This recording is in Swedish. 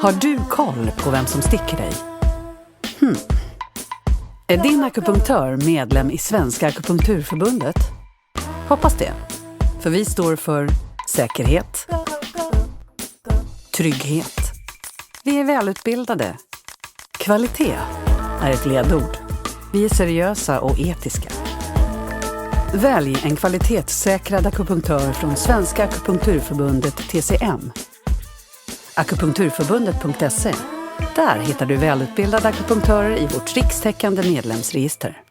Har du koll på vem som sticker dig? Är din akupunktör medlem i Svenska akupunkturförbundet? Hoppas det. För vi står för säkerhet, trygghet. Vi är välutbildade. Kvalitet är ett ledord. Vi är seriösa och etiska. Välj en kvalitetssäkrad akupunktör från Svenska akupunkturförbundet TCM. Akupunkturförbundet.se. Där hittar du välutbildade akupunktörer i vårt rikstäckande medlemsregister.